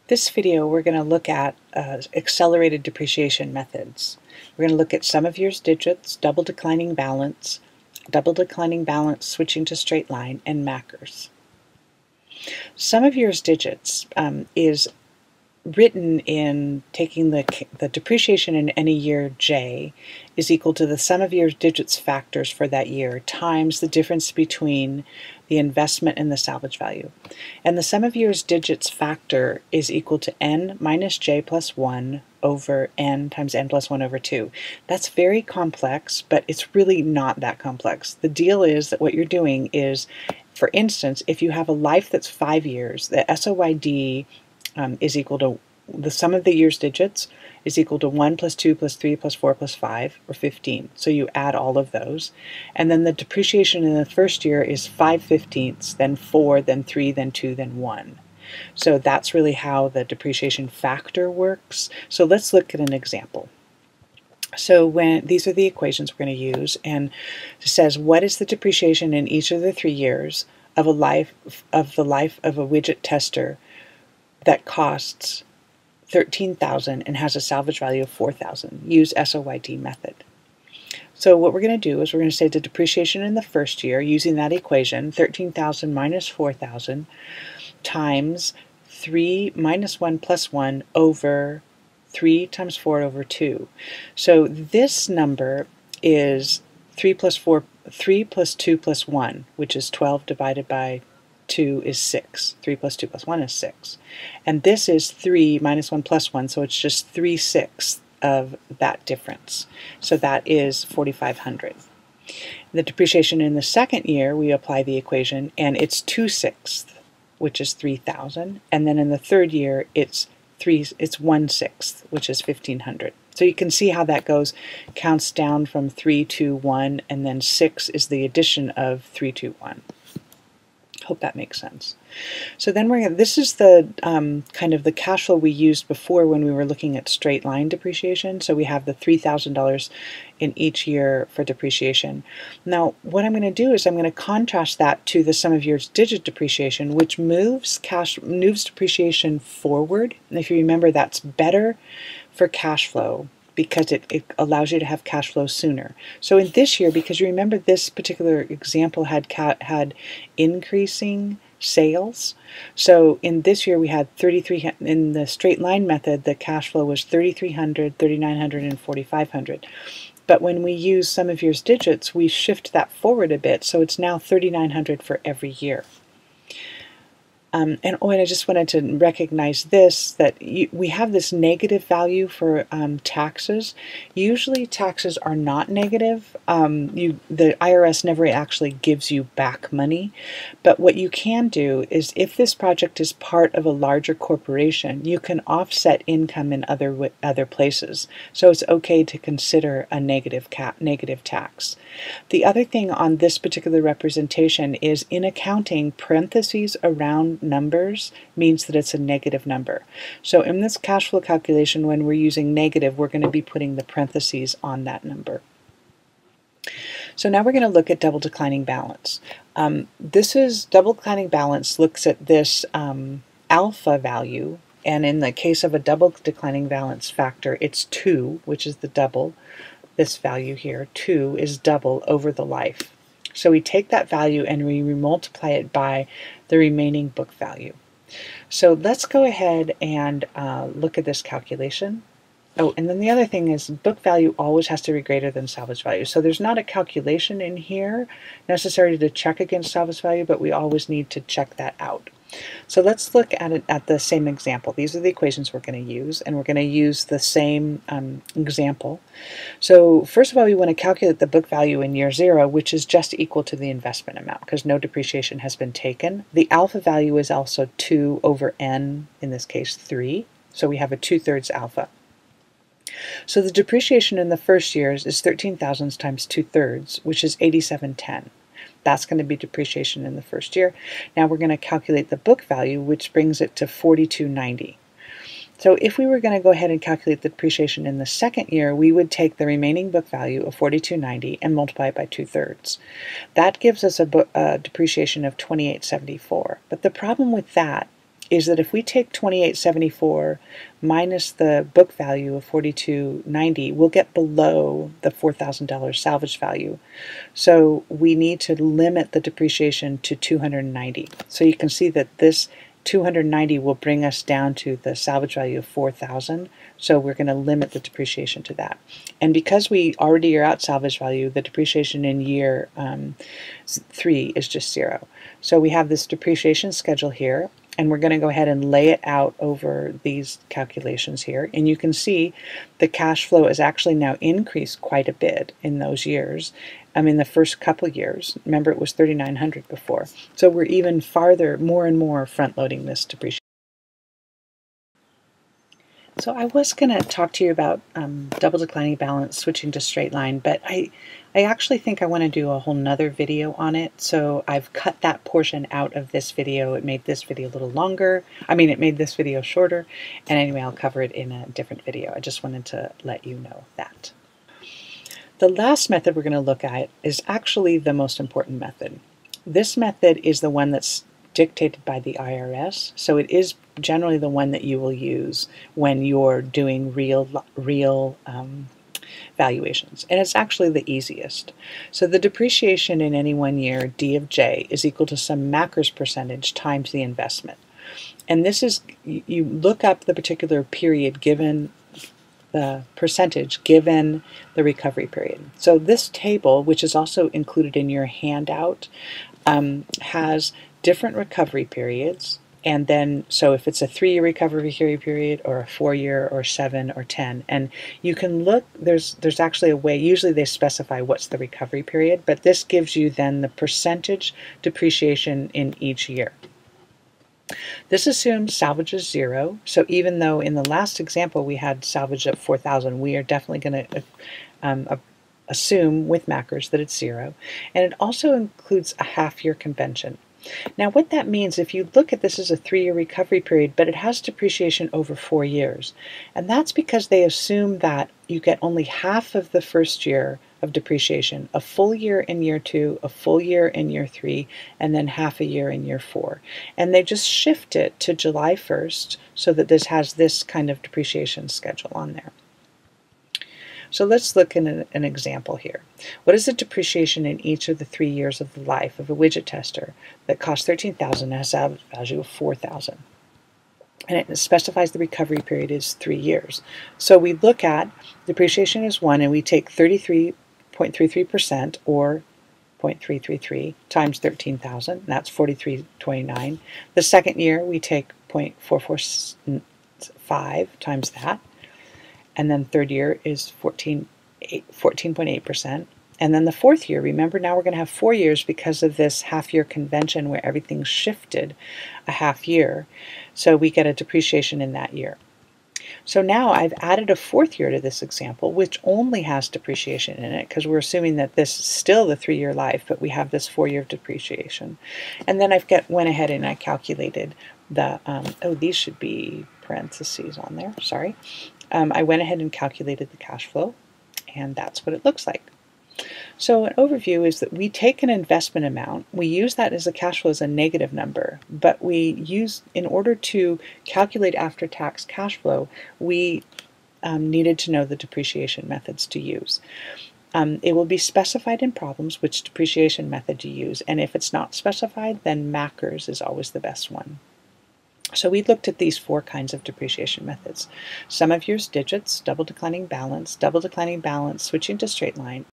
This video we're going to look at accelerated depreciation methods. We're going to look at sum of years digits, double declining balance switching to straight line, and MACRS. Sum of years digits is written in taking the depreciation in any year J is equal to the sum of years digits factors for that year times the difference between the investment and the salvage value. And the sum of years digits factor is equal to n minus j plus 1 over n times n plus 1 over 2. That's very complex, but it's really not that complex. The deal is that what you're doing is, for instance, if you have a life that's 5 years, the SOYD is equal to the sum of the year's digits is equal to 1 plus 2 plus 3 plus 4 plus 5, or 15. So you add all of those. And then the depreciation in the first year is 5/15, then 4, then 3, then 2, then 1. So that's really how the depreciation factor works. So let's look at an example. So these are the equations we're going to use, and it says what is the depreciation in each of the 3 years of the life of a widget tester that costs $13,000 and has a salvage value of $4,000. Use SOYD method. So what we're going to do is we're going to say the depreciation in the first year using that equation, $13,000 minus $4,000 times 3 minus 1 plus 1 over 3 times 4 over 2. So this number is 3 plus 2 plus 1, which is 12 divided by 2 is 6. 3 plus 2 plus 1 is 6. And this is 3 minus 1 plus 1, so it's just 3/6 of that difference. So that is 4,500. The depreciation in the second year, we apply the equation, and it's 2/6, which is 3,000. And then in the third year, it's 1/6, which is 1,500. So you can see how that goes, counts down from 3 to 1, and then 6 is the addition of 3 to 1. Hope that makes sense. So then this is the kind of the cash flow we used before when we were looking at straight line depreciation. So we have the $3,000 in each year for depreciation. Now what I'm going to do is I'm going to contrast that to the sum of years digit depreciation, which moves depreciation forward. And if you remember, that's better for cash flow because it allows you to have cash flow sooner. So in this year, because you remember this particular example had increasing sales, so in this year we had 3,300. In the straight line method, the cash flow was 3,300, 3,900, and 4,500. But when we use sum of years digits, we shift that forward a bit, so it's now 3,900 for every year. And I just wanted to recognize this, that we have this negative value for taxes. Usually taxes are not negative. The IRS never actually gives you back money. But what you can do is, if this project is part of a larger corporation, you can offset income in other places. So it's okay to consider a negative tax. The other thing on this particular representation is, in accounting, parentheses around numbers means that it's a negative number. So in this cash flow calculation, when we're using negative, we're going to be putting the parentheses on that number. So now we're going to look at double declining balance. This is double declining balance looks at this alpha value, and in the case of a double declining balance factor, it's 2, which is the double. This value here, 2, is double over the life. So we take that value and we multiply it by the remaining book value. So let's go ahead and look at this calculation. Oh, and then the other thing is, book value always has to be greater than salvage value. So there's not a calculation in here necessary to check against salvage value, but we always need to check that out. So let's look at it at the same example. These are the equations we're going to use, and we're going to use the same example. So first of all, we want to calculate the book value in year 0, which is just equal to the investment amount because no depreciation has been taken. The alpha value is also 2 over n, in this case 3, so we have a 2/3 alpha. So the depreciation in the first year is 13,000 times 2/3, which is 8710. That's going to be depreciation in the first year. Now we're going to calculate the book value, which brings it to 4,290. So if we were going to go ahead and calculate the depreciation in the second year, we would take the remaining book value of 4,290 and multiply it by 2/3. That gives us a depreciation of 2,874. But the problem with that is that if we take 2874 minus the book value of 4290, we'll get below the $4,000 salvage value. So we need to limit the depreciation to 290. So you can see that this 290 will bring us down to the salvage value of 4,000. So we're going to limit the depreciation to that. And because we already are at salvage value, the depreciation in year 3 is just 0. So we have this depreciation schedule here, and we're going to go ahead and lay it out over these calculations here. And you can see the cash flow has actually now increased quite a bit in those years. In the first couple of years. Remember, it was 3,900 before. So we're even farther, more and more front-loading this depreciation. So I was going to talk to you about double declining balance, switching to straight line, but I actually think I want to do a whole nother video on it. So I've cut that portion out of this video. It made this video a little longer. It made this video shorter. And anyway, I'll cover it in a different video. I just wanted to let you know that. The last method we're going to look at is actually the most important method. This method is the one that's dictated by the IRS, so it is generally the one that you will use when you're doing real valuations, and it's actually the easiest. So the depreciation in any 1 year, D of J, is equal to some MACRS percentage times the investment. And this is, you look up the particular period given the percentage given the recovery period. So this table, which is also included in your handout, has different recovery periods. And then, so if it's a 3-year recovery period, or a 4-year, or 7, or 10, and you can look, there's actually a way, usually they specify what's the recovery period, but this gives you then the percentage depreciation in each year. This assumes salvage is 0, so even though in the last example we had salvage at 4,000, we are definitely going to assume with MACRS that it's 0. And it also includes a half-year convention. Now what that means, if you look at this as a 3-year recovery period, but it has depreciation over 4 years. And that's because they assume that you get only half of the first year of depreciation, a full year in year 2, a full year in year 3, and then half a year in year 4. And they just shift it to July 1st so that this has this kind of depreciation schedule on there. So let's look at an example here. What is the depreciation in each of the 3 years of the life of a widget tester that costs $13,000 and has a value of $4,000? And it specifies the recovery period is 3 years. So we look at depreciation is 1, and we take 33.33% or 0.333 times 13,000, and that's 43.29. The second year we take 0.445 times that. And then third year is 14.8%. And then the fourth year, remember now we're going to have 4 years because of this half-year convention where everything's shifted a half year. So we get a depreciation in that year. So now I've added a fourth year to this example, which only has depreciation in it because we're assuming that this is still the 3-year life, but we have this 4-year depreciation. And then went ahead and I calculated the, these should be parentheses on there, sorry. I went ahead and calculated the cash flow, and that's what it looks like. So an overview is that we take an investment amount, we use that as a cash flow as a negative number, but we use, in order to calculate after-tax cash flow, we needed to know the depreciation methods to use. It will be specified in problems which depreciation method to use, and if it's not specified, then MACRS is always the best one. So we looked at these 4 kinds of depreciation methods: sum of years digits, double declining balance, switching to straight line,